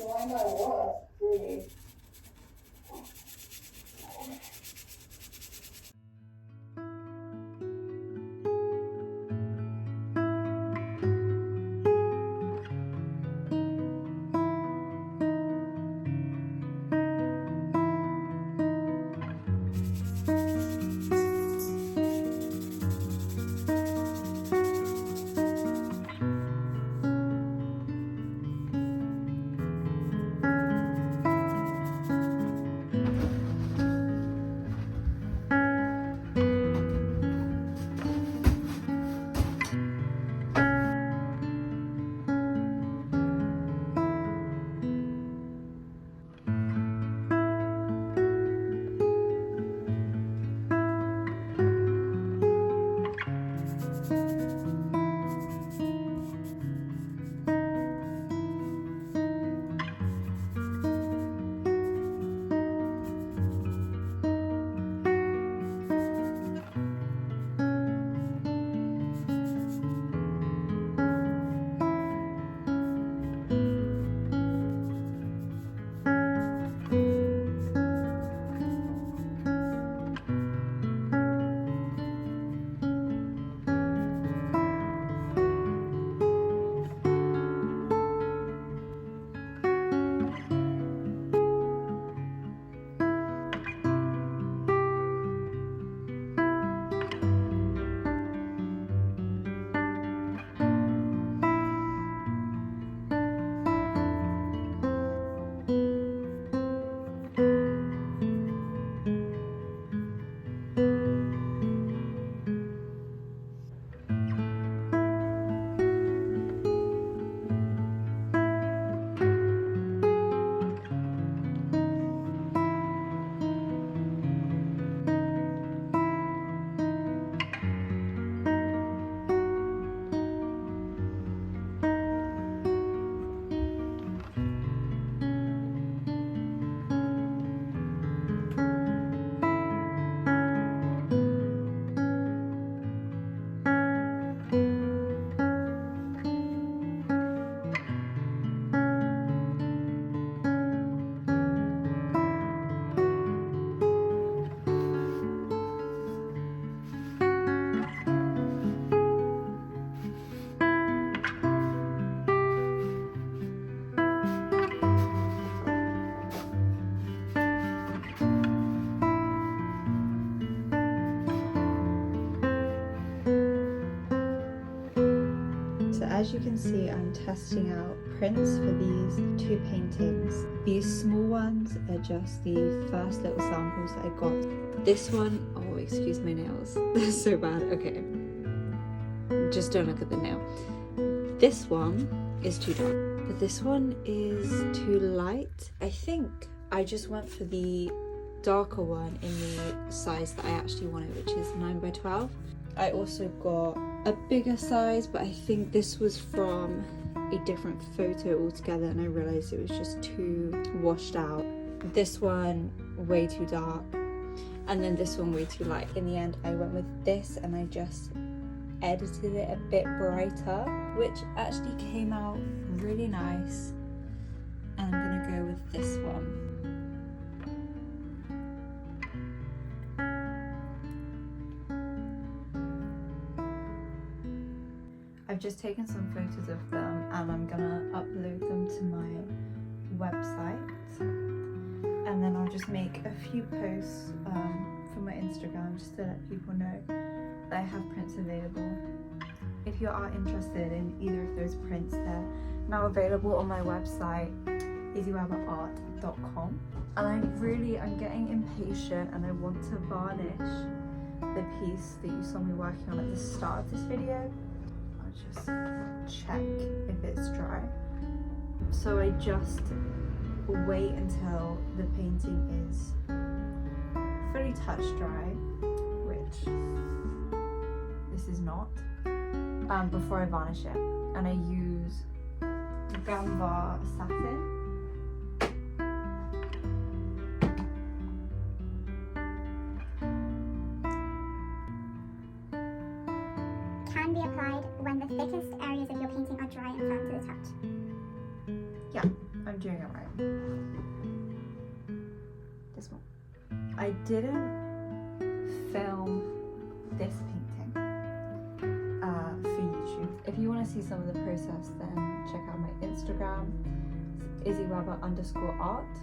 blind I was, really. So as you can see, I'm testing out prints for these two paintings. These small ones are just the first little samples that I got. This one, oh excuse my nails, they're so bad, okay. Just don't look at the nail. This one is too dark, but this one is too light. I think I just went for the darker one in the size that I actually wanted, which is 9 by 12. I also got a bigger size, but I think this was from a different photo altogether, and I realized it was just too washed out. This one way too dark, and then this one way too light. In the end, I went with this, and I just edited it a bit brighter, which actually came out really nice. And I'm gonna go with this one. I've just taken some photos of them, and I'm gonna upload them to my website, and then I'll just make a few posts for my Instagram just to let people know that I have prints available. If you are interested in either of those prints, they're now available on my website, izzyweberart.com. And I'm getting impatient, and I want to varnish the piece that you saw me working on at the start of this video. Just check if it's dry. So I just wait until the painting is fully touch dry, which this is not, before I varnish it. And I use Gambar satin. Can be applied when the thickest areas of your painting are dry and firm to the touch. Yeah, I'm doing it right. This one. I didn't film this painting for YouTube. If you want to see some of the process, then check out my Instagram, It's @izzyweber_art.